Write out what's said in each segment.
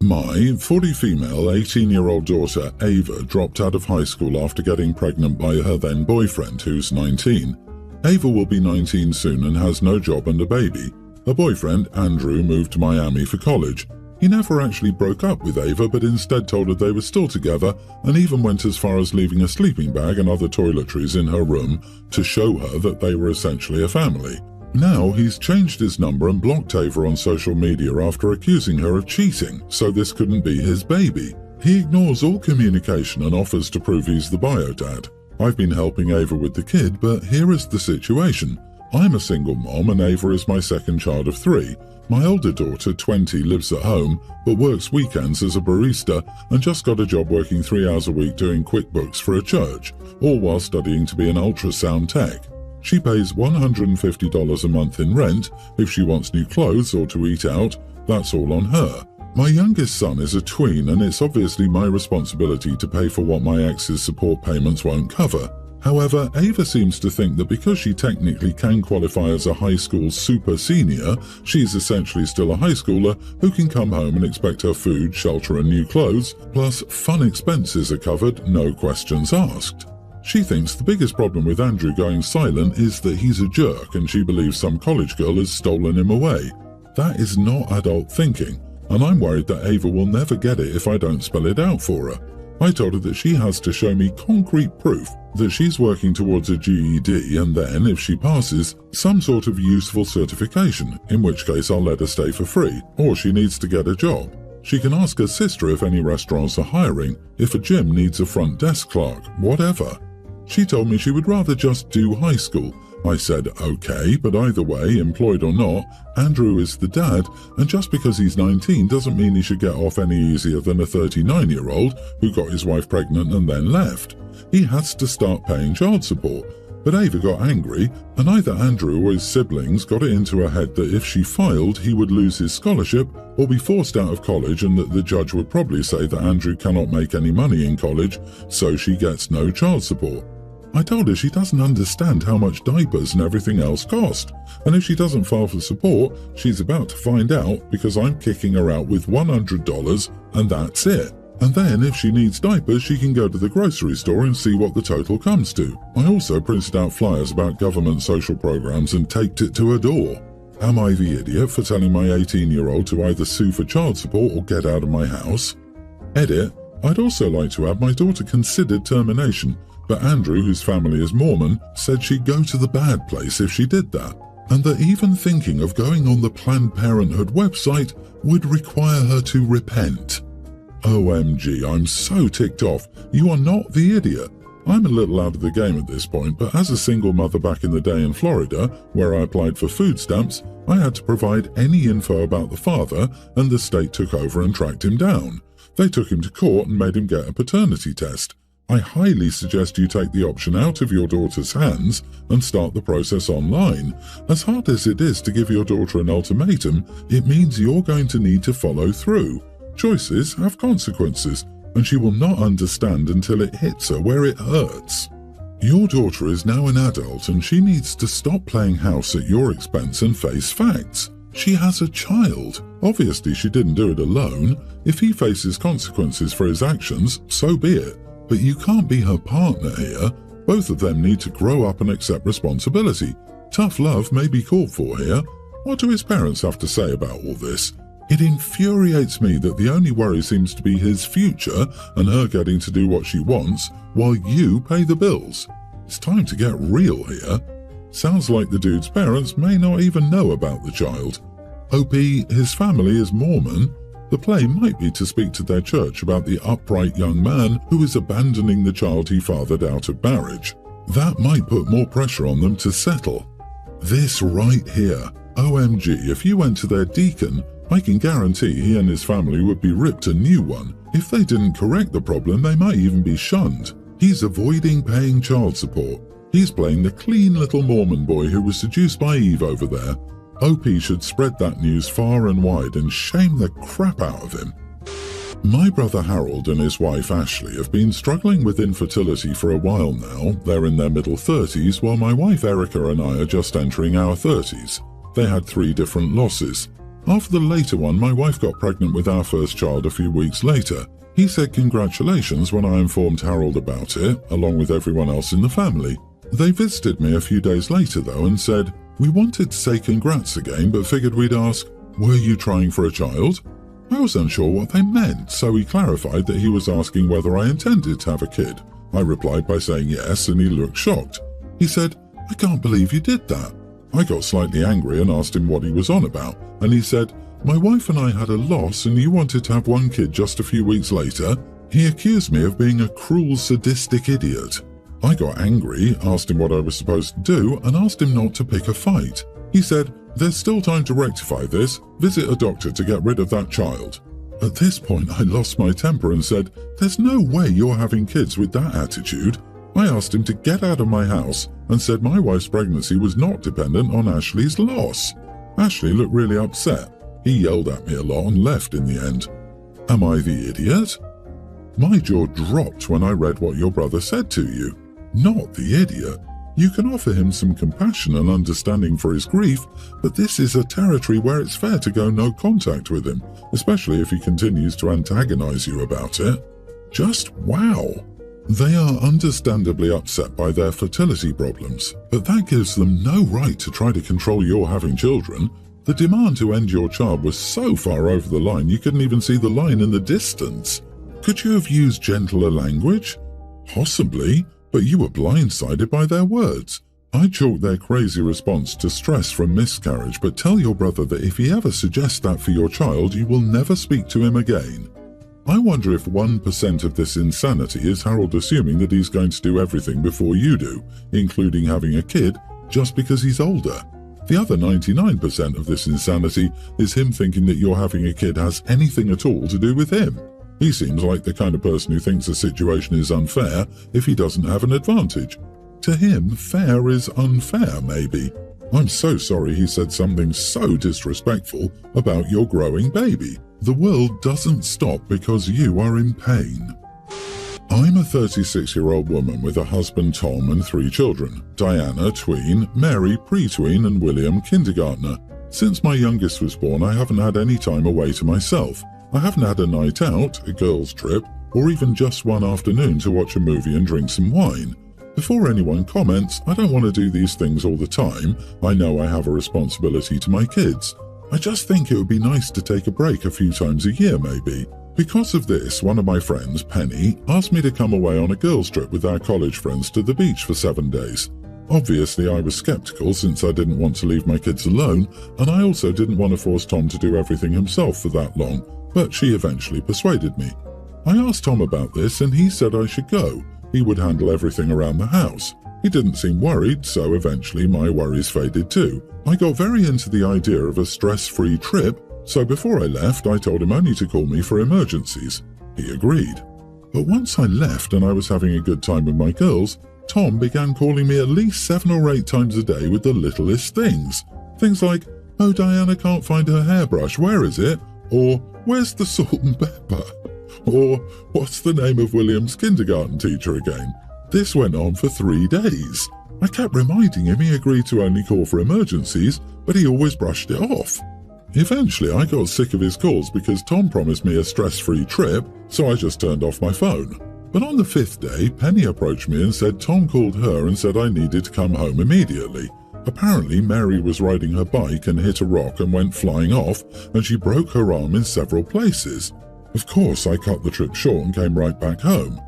My fully female 18-year-old daughter Ava dropped out of high school after getting pregnant by her then boyfriend, who's 19. Ava will be 19 soon and has no job and a baby. Her boyfriend, Andrew, moved to Miami for college. He never actually broke up with Ava, but instead told her they were still together and even went as far as leaving a sleeping bag and other toiletries in her room to show her that they were essentially a family. Now he's changed his number and blocked Ava on social media after accusing her of cheating, so this couldn't be his baby. He ignores all communication and offers to prove he's the bio dad. I've been helping Ava with the kid, but here is the situation. I'm a single mom and Ava is my second child of 3. My older daughter, 20, lives at home, but works weekends as a barista and just got a job working 3 hours a week doing QuickBooks for a church, all while studying to be an ultrasound tech. She pays $150 a month in rent. If she wants new clothes or to eat out, that's all on her. My youngest son is a tween and it's obviously my responsibility to pay for what my ex's support payments won't cover. However, Ava seems to think that because she technically can qualify as a high school super senior, she's essentially still a high schooler who can come home and expect her food, shelter and new clothes, plus fun expenses are covered, no questions asked. She thinks the biggest problem with Andrew going silent is that he's a jerk and she believes some college girl has stolen him away. That is not adult thinking, and I'm worried that Ava will never get it if I don't spell it out for her. I told her that she has to show me concrete proof that she's working towards a GED and then, if she passes, some sort of useful certification, in which case I'll let her stay for free, or she needs to get a job. She can ask her sister if any restaurants are hiring, if a gym needs a front desk clerk, whatever. She told me she would rather just do high school. I said, okay, but either way, employed or not, Andrew is the dad, and just because he's 19 doesn't mean he should get off any easier than a 39-year-old who got his wife pregnant and then left. He has to start paying child support. But Ava got angry, and either Andrew or his siblings got it into her head that if she filed, he would lose his scholarship or be forced out of college, and that the judge would probably say that Andrew cannot make any money in college, so she gets no child support. I told her she doesn't understand how much diapers and everything else cost, and if she doesn't file for support, she's about to find out because I'm kicking her out with $100 and that's it. And then if she needs diapers, she can go to the grocery store and see what the total comes to. I also printed out flyers about government social programs and taped it to her door. Am I the idiot for telling my 18-year-old to either sue for child support or get out of my house? Edit. I'd also like to add my daughter considered termination, but Andrew, whose family is Mormon, said she'd go to the bad place if she did that, and that even thinking of going on the Planned Parenthood website would require her to repent. OMG, I'm so ticked off. You are not the idiot. I'm a little out of the game at this point, but as a single mother back in the day in Florida, where I applied for food stamps, I had to provide any info about the father, and the state took over and tracked him down. They took him to court and made him get a paternity test. I highly suggest you take the option out of your daughter's hands and start the process online. As hard as it is to give your daughter an ultimatum, it means you're going to need to follow through. Choices have consequences, and she will not understand until it hits her where it hurts. Your daughter is now an adult and she needs to stop playing house at your expense and face facts. She has a child. Obviously she didn't do it alone. If he faces consequences for his actions, so be it. But you can't be her partner here. Both of them need to grow up and accept responsibility. Tough love may be called for here. What do his parents have to say about all this? It infuriates me that the only worry seems to be his future and her getting to do what she wants while you pay the bills. It's time to get real here. Sounds like the dude's parents may not even know about the child. OP, his family is Mormon. The play might be to speak to their church about the upright young man who is abandoning the child he fathered out of marriage. That might put more pressure on them to settle. This right here. OMG, if you went to their deacon, I can guarantee he and his family would be ripped a new one. If they didn't correct the problem, they might even be shunned. He's avoiding paying child support. He's playing the clean little Mormon boy who was seduced by Eve over there. OP should spread that news far and wide and shame the crap out of him. My brother Harold and his wife Ashley have been struggling with infertility for a while now. They're in their middle 30s, while my wife Erica and I are just entering our 30s. They had 3 different losses. After the later one, my wife got pregnant with our first child a few weeks later. He said congratulations when I informed Harold about it, along with everyone else in the family. They visited me a few days later though and said, "We wanted to say congrats again, but figured we'd ask, were you trying for a child?" I was unsure what they meant, so he clarified that he was asking whether I intended to have a kid. I replied by saying yes, and he looked shocked. He said, "I can't believe you did that." I got slightly angry and asked him what he was on about, and he said, "My wife and I had a loss and you wanted to have one kid just a few weeks later." He accused me of being a cruel, sadistic idiot. I got angry, asked him what I was supposed to do, and asked him not to pick a fight. He said, "There's still time to rectify this. Visit a doctor to get rid of that child." At this point, I lost my temper and said, "There's no way you're having kids with that attitude." I asked him to get out of my house and said my wife's pregnancy was not dependent on Ashley's loss. Ashley looked really upset. He yelled at me a lot and left in the end. Am I the idiot? My jaw dropped when I read what your brother said to you. Not the idiot. You can offer him some compassion and understanding for his grief, but this is a territory where it's fair to go no contact with him, especially if he continues to antagonize you about it. Just wow. They are understandably upset by their fertility problems, but that gives them no right to try to control your having children. The demand to end your child was so far over the line you couldn't even see the line in the distance. Could you have used gentler language? Possibly, but you were blindsided by their words. I chalk their crazy response to stress from miscarriage, but tell your brother that if he ever suggests that for your child, you will never speak to him again. I wonder if 1% of this insanity is Harold assuming that he's going to do everything before you do, including having a kid, just because he's older. The other 99% of this insanity is him thinking that your having a kid has anything at all to do with him. He seems like the kind of person who thinks a situation is unfair if he doesn't have an advantage. To him, fair is unfair, maybe. I'm so sorry he said something so disrespectful about your growing baby. The world doesn't stop because you are in pain. I'm a 36-year-old woman with a husband, Tom, and 3 children. Diana, tween, Mary, pre-tween, and William, kindergartner. Since my youngest was born, I haven't had any time away to myself. I haven't had a night out, a girls' trip, or even just one afternoon to watch a movie and drink some wine. Before anyone comments, I don't want to do these things all the time. I know I have a responsibility to my kids. I just think it would be nice to take a break a few times a year, maybe. Because of this, one of my friends, Penny, asked me to come away on a girls' trip with our college friends to the beach for 7 days. Obviously, I was skeptical since I didn't want to leave my kids alone, and I also didn't want to force Tom to do everything himself for that long, but she eventually persuaded me. I asked Tom about this, and he said I should go. He would handle everything around the house. He didn't seem worried, so eventually my worries faded too. I got very into the idea of a stress-free trip, so before I left, I told him only to call me for emergencies. He agreed. But once I left and I was having a good time with my girls, Tom began calling me at least 7 or 8 times a day with the littlest things. Things like, "Oh, Diana can't find her hairbrush, where is it?" Or, "Where's the salt and pepper?" Or, "What's the name of William's kindergarten teacher again?" This went on for 3 days. I kept reminding him he agreed to only call for emergencies, but he always brushed it off. Eventually, I got sick of his calls because Tom promised me a stress-free trip, so I just turned off my phone. But on the 5th day, Penny approached me and said Tom called her and said I needed to come home immediately. Apparently, Mary was riding her bike and hit a rock and went flying off, and she broke her arm in several places. Of course, I cut the trip short and came right back home.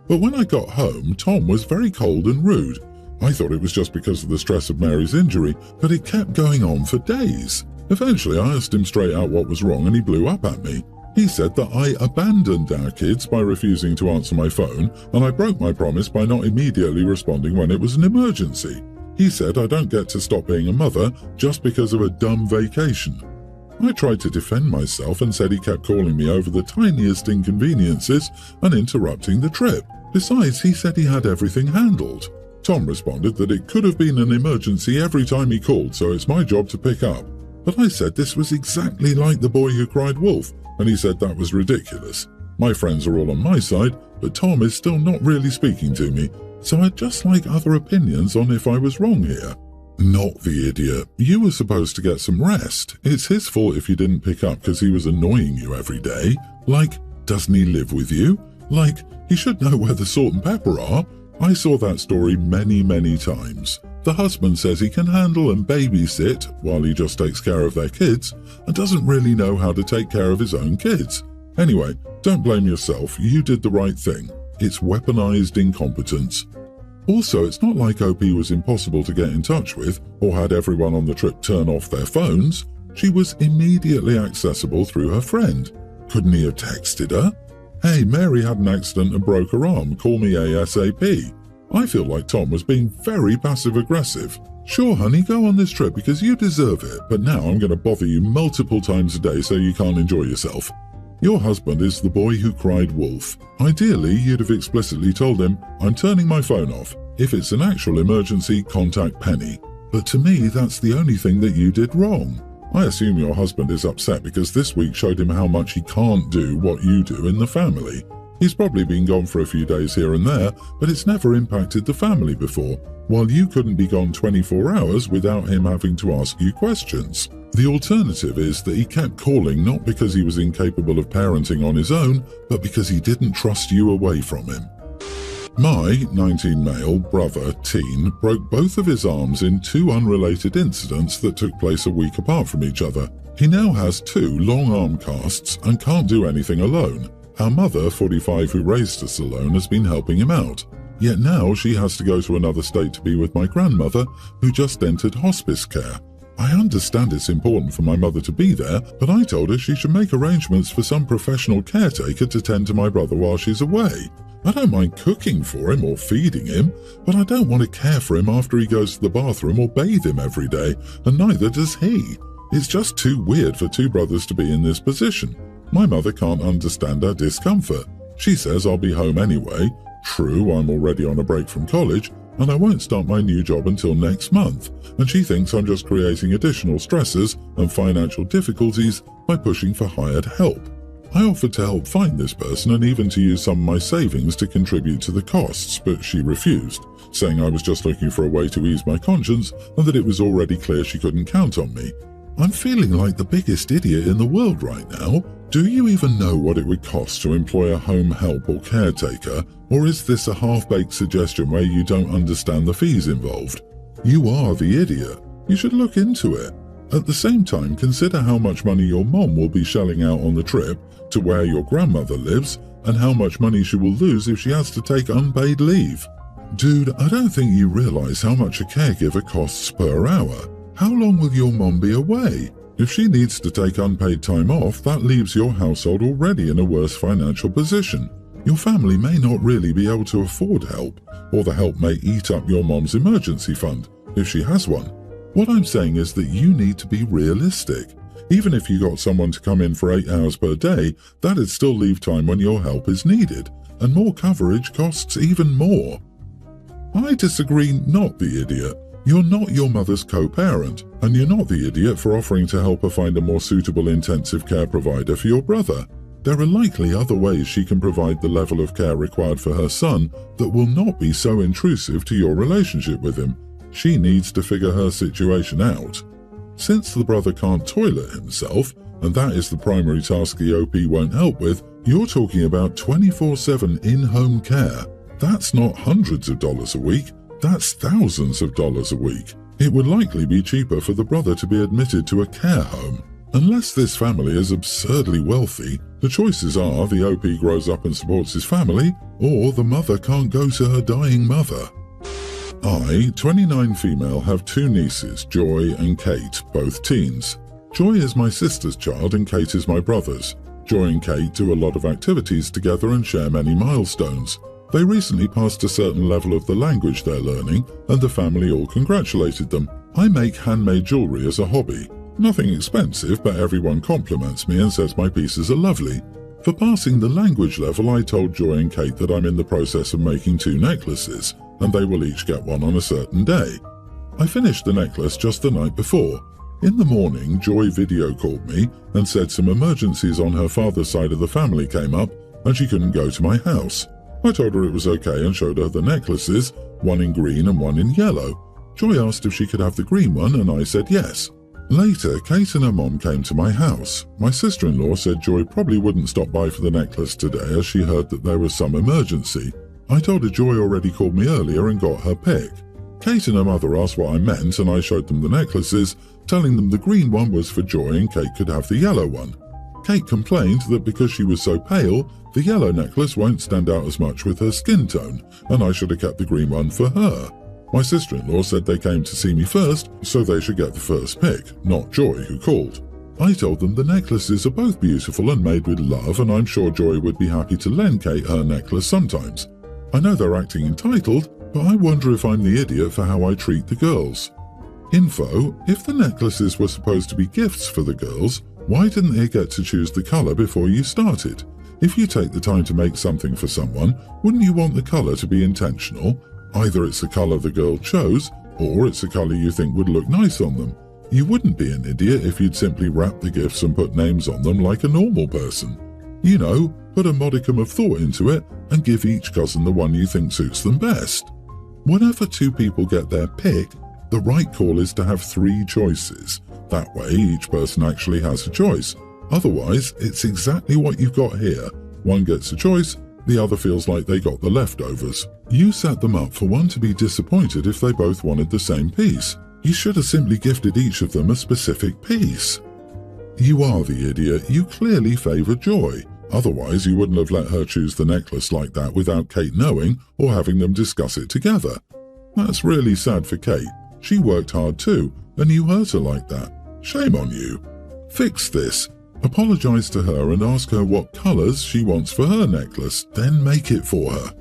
But when I got home, Tom was very cold and rude. I thought it was just because of the stress of Mary's injury, but it kept going on for days. Eventually, I asked him straight out what was wrong and he blew up at me. He said that I abandoned our kids by refusing to answer my phone, and I broke my promise by not immediately responding when it was an emergency. He said I don't get to stop being a mother just because of a dumb vacation. I tried to defend myself and said he kept calling me over the tiniest inconveniences and interrupting the trip. Besides, he said he had everything handled. Tom responded that it could have been an emergency every time he called, so it's my job to pick up. But I said this was exactly like the boy who cried wolf, and he said that was ridiculous. My friends are all on my side, but Tom is still not really speaking to me, so I'd just like other opinions on if I was wrong here. Not the idiot. You were supposed to get some rest. It's his fault if you didn't pick up because he was annoying you every day. Like, doesn't he live with you? Like, he should know where the salt and pepper are. I saw that story many times. The husband says he can handle and babysit while he just takes care of their kids and doesn't really know how to take care of his own kids. Anyway, don't blame yourself. You did the right thing. It's weaponized incompetence. Also, it's not like OP was impossible to get in touch with or had everyone on the trip turn off their phones. She was immediately accessible through her friend. Couldn't he have texted her? Hey, Mary had an accident and broke her arm. Call me ASAP. I feel like Tom was being very passive-aggressive. Sure, honey, go on this trip because you deserve it, but now I'm going to bother you multiple times a day so you can't enjoy yourself. Your husband is the boy who cried wolf. Ideally, you'd have explicitly told him, I'm turning my phone off. If it's an actual emergency, contact Penny. But to me, that's the only thing that you did wrong. I assume your husband is upset because this week showed him how much he can't do what you do in the family. He's probably been gone for a few days here and there, but it's never impacted the family before, while you couldn't be gone 24 hours without him having to ask you questions. The alternative is that he kept calling not because he was incapable of parenting on his own, but because he didn't trust you away from him. My 19 male brother, teen, broke both of his arms in 2 unrelated incidents that took place a week apart from each other. He now has 2 long arm casts and can't do anything alone. Our mother, 45, who raised us alone, has been helping him out. Yet now she has to go to another state to be with my grandmother, who just entered hospice care. I understand it's important for my mother to be there, but I told her she should make arrangements for some professional caretaker to tend to my brother while she's away. I don't mind cooking for him or feeding him, but I don't want to care for him after he goes to the bathroom or bathe him every day, and neither does he. It's just too weird for 2 brothers to be in this position. My mother can't understand our discomfort. She says I'll be home anyway. True, I'm already on a break from college, and I won't start my new job until next month, and she thinks I'm just creating additional stresses and financial difficulties by pushing for hired help. I offered to help find this person and even to use some of my savings to contribute to the costs, but she refused, saying I was just looking for a way to ease my conscience and that it was already clear she couldn't count on me. I'm feeling like the biggest idiot in the world right now. Do you even know what it would cost to employ a home help or caretaker, or is this a half-baked suggestion where you don't understand the fees involved? You are the idiot. You should look into it. At the same time, consider how much money your mom will be shelling out on the trip to where your grandmother lives and how much money she will lose if she has to take unpaid leave. Dude, I don't think you realize how much a caregiver costs per hour. How long will your mom be away? If she needs to take unpaid time off, that leaves your household already in a worse financial position. Your family may not really be able to afford help, or the help may eat up your mom's emergency fund, if she has one. What I'm saying is that you need to be realistic. Even if you got someone to come in for 8 hours per day, that'd still leave time when your help is needed, and more coverage costs even more. I disagree, not the idiot. You're not your mother's co-parent, and you're not the idiot for offering to help her find a more suitable intensive care provider for your brother. There are likely other ways she can provide the level of care required for her son that will not be so intrusive to your relationship with him. She needs to figure her situation out. Since the brother can't toilet himself, and that is the primary task the OP won't help with, you're talking about 24/7 in-home care. That's not hundreds of dollars a week, that's thousands of dollars a week. It would likely be cheaper for the brother to be admitted to a care home. Unless this family is absurdly wealthy, the choices are the OP grows up and supports his family, or the mother can't go to her dying mother. I, 29 female, have 2 nieces, Joy and Kate, both teens. Joy is my sister's child and Kate is my brother's. Joy and Kate do a lot of activities together and share many milestones. They recently passed a certain level of the language they're learning, and the family all congratulated them. I make handmade jewelry as a hobby. Nothing expensive, but everyone compliments me and says my pieces are lovely. For passing the language level, I told Joy and Kate that I'm in the process of making 2 necklaces, and they will each get one on a certain day. I finished the necklace just the night before. In the morning, Joy video called me and said some emergencies on her father's side of the family came up and she couldn't go to my house. I told her it was okay and showed her the necklaces, one in green and one in yellow. Joy asked if she could have the green one and I said yes. Later, Kate and her mom came to my house. My sister-in-law said Joy probably wouldn't stop by for the necklace today as she heard that there was some emergency. I told her Joy already called me earlier and got her pick. Kate and her mother asked what I meant and I showed them the necklaces, telling them the green one was for Joy and Kate could have the yellow one. Kate complained that because she was so pale, the yellow necklace won't stand out as much with her skin tone, and I should have kept the green one for her. My sister-in-law said they came to see me first, so they should get the first pick, not Joy, who called. I told them the necklaces are both beautiful and made with love, and I'm sure Joy would be happy to lend Kate her necklace sometimes. I know they're acting entitled, but I wonder if I'm the idiot for how I treat the girls. Info: if the necklaces were supposed to be gifts for the girls, why didn't they get to choose the colour before you started? If you take the time to make something for someone, wouldn't you want the colour to be intentional? Either it's the colour the girl chose, or it's the colour you think would look nice on them. You wouldn't be an idiot if you'd simply wrap the gifts and put names on them like a normal person. You know, put a modicum of thought into it and give each cousin the one you think suits them best. Whenever two people get their pick, the right call is to have 3 choices. That way each person actually has a choice. Otherwise, it's exactly what you've got here. One gets a choice, the other feels like they got the leftovers. You set them up for one to be disappointed if they both wanted the same piece. You should have simply gifted each of them a specific piece. You are the idiot. You clearly favour Joy. Otherwise, you wouldn't have let her choose the necklace like that without Kate knowing or having them discuss it together. That's really sad for Kate. She worked hard too, and you hurt her like that. Shame on you. Fix this. Apologise to her and ask her what colours she wants for her necklace, then make it for her.